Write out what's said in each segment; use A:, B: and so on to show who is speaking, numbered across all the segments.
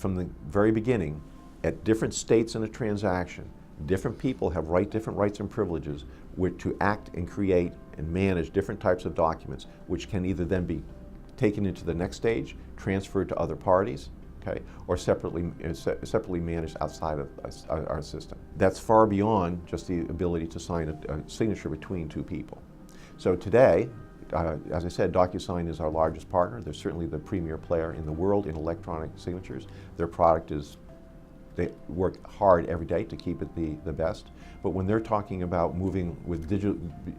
A: from the very beginning, at different states in a transaction, different people have different rights and privileges to act and create and manage different types of documents, which can either then be taken into the next stage, transferred to other parties, okay, or separately managed outside of our system. That's far beyond just the ability to sign a signature between two people. So today, as I said, DocuSign is our largest partner. They're certainly the premier player in the world in electronic signatures. Their product is, they work hard every day to keep it the best. But when they're talking about moving with digital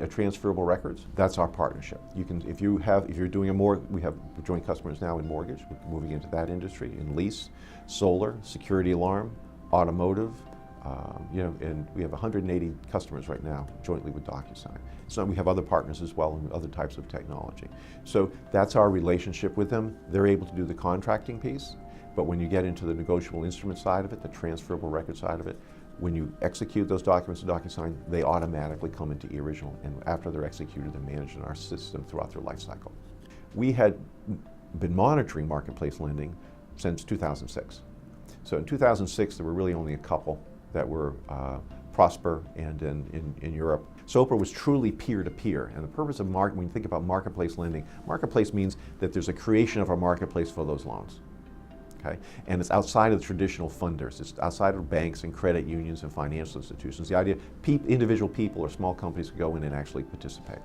A: transferable records, that's our partnership. You can, if you're doing we have joint customers now in mortgage. We're moving into that industry, in lease, solar, security alarm, automotive. And we have 180 customers right now jointly with DocuSign. So we have other partners as well in other types of technology. So that's our relationship with them. They're able to do the contracting piece, but when you get into the negotiable instrument side of it, the transferable record side of it, when you execute those documents in DocuSign, they automatically come into eOriginal, and after they're executed, they're managed in our system throughout their life cycle. We had been monitoring marketplace lending since 2006. So in 2006, there were really only a couple that were Prosper and in Europe. SOPR was truly peer-to-peer, and the purpose of when you think about marketplace lending, marketplace means that there's a creation of a marketplace for those loans. Okay? And it's outside of the traditional funders. It's outside of banks and credit unions and financial institutions. The idea, individual people or small companies could go in and actually participate.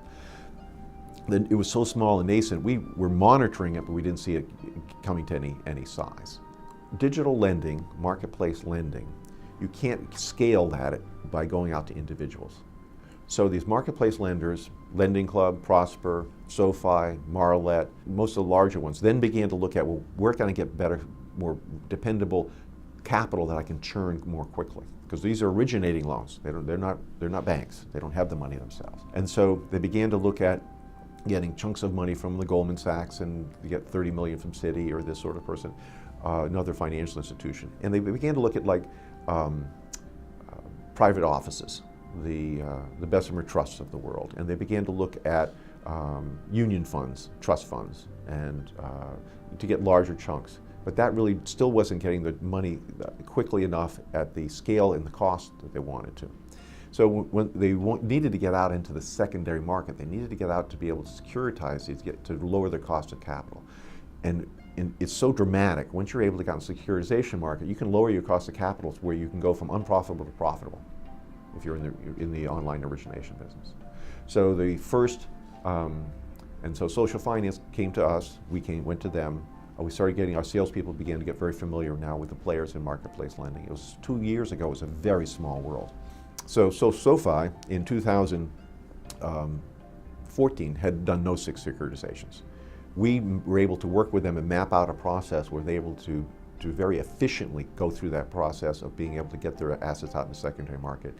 A: Then it was so small and nascent, we were monitoring it, but we didn't see it coming to any size. Digital lending, marketplace lending, you can't scale that by going out to individuals. So these marketplace lenders, Lending Club, Prosper, SoFi, Marlette, most of the larger ones, then began to look at, well, where can I get better, more dependable capital that I can churn more quickly? Because these are originating loans. They're not banks. They don't have the money themselves. And so they began to look at getting chunks of money from the Goldman Sachs, and you get 30 million from Citi or this sort of person, another financial institution. And they began to look at private offices, the Bessemer Trusts of the world, and they began to look at union funds, trust funds, and to get larger chunks. But that really still wasn't getting the money quickly enough at the scale and the cost that they wanted to. So when they needed to get out into the secondary market, they needed to get out to be able to securitize these, to lower their cost of capital. And it's so dramatic. Once you're able to get in the securitization market, you can lower your cost of capital to where you can go from unprofitable to profitable if you're in the online origination business. So the first, and so social finance came to us, we went to them. We started getting, our salespeople began to get very familiar now with the players in marketplace lending. It was 2 years ago, it was a very small world. So SoFi in 2014 had done no securitizations. We were able to work with them and map out a process where they were able to very efficiently go through that process of being able to get their assets out in the secondary market.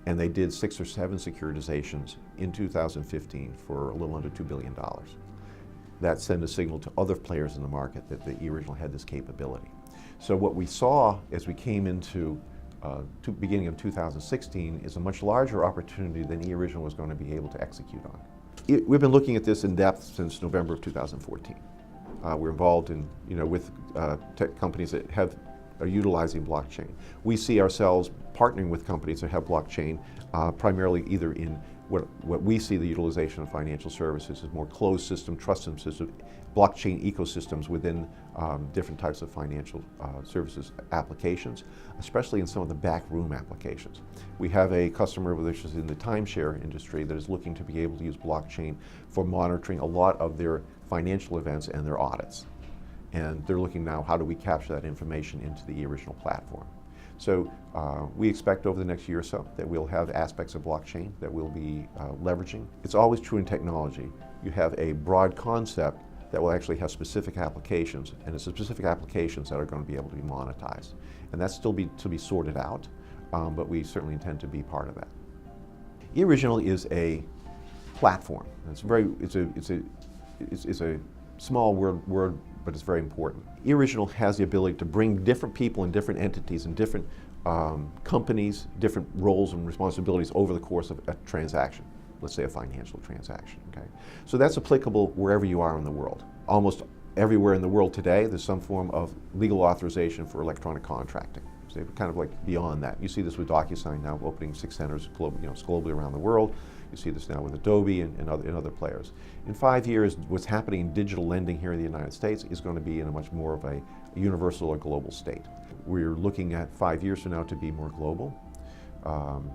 A: And they did 6 or 7 securitizations in 2015 for a little under $2 billion. That sent a signal to other players in the market that the eOriginal had this capability. So what we saw as we came into beginning of 2016 is a much larger opportunity than eOriginal was going to be able to execute on. We've been looking at this in depth since November of 2014. We're involved in, with tech companies that are utilizing blockchain. We see ourselves partnering with companies that have blockchain, primarily either in what we see the utilization of financial services is more closed system, trusted system, blockchain ecosystems within different types of financial services applications, especially in some of the backroom applications. We have a customer which is in the timeshare industry that is looking to be able to use blockchain for monitoring a lot of their financial events and their audits. And they're looking now, how do we capture that information into the eOriginal platform? So we expect over the next year or so that we'll have aspects of blockchain that we'll be leveraging. It's always true in technology. You have a broad concept that will actually have specific applications, and it's the specific applications that are going to be able to be monetized. And that's still to be sorted out, but we certainly intend to be part of that. eOriginal is a platform. It's a small word, but it's very important. eOriginal has the ability to bring different people and different entities and different companies, different roles and responsibilities over the course of a transaction. Let's say a financial transaction, okay? So that's applicable wherever you are in the world. Almost everywhere in the world today, there's some form of legal authorization for electronic contracting. So they're kind of like beyond that. You see this with DocuSign now, opening 6 centers globally around the world. You see this now with Adobe and other players. In 5 years, what's happening in digital lending here in the United States is going to be in a much more of a universal or global state. We're looking at 5 years from now to be more global.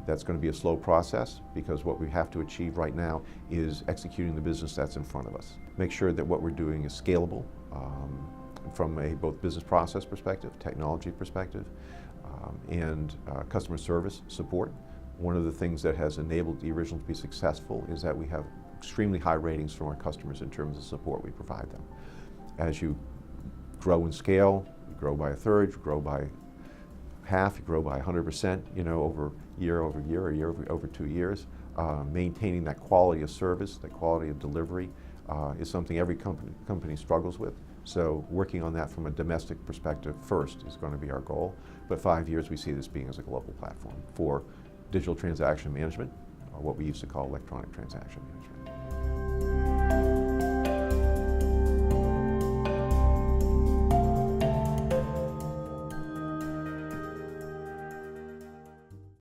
A: That's going to be a slow process, because what we have to achieve right now is executing the business that's in front of us. Make sure that what we're doing is scalable from a both business process perspective, technology perspective, and customer service support. One of the things that has enabled the original to be successful is that we have extremely high ratings from our customers in terms of support we provide them. As you grow and scale, you grow by a third, you grow by half, you grow by 100%, over year over year or year over 2 years. Maintaining that quality of service, that quality of delivery is something every company struggles with. So working on that from a domestic perspective first is going to be our goal. But 5 years, we see this being as a global platform for digital transaction management, or what we used to call electronic transaction management.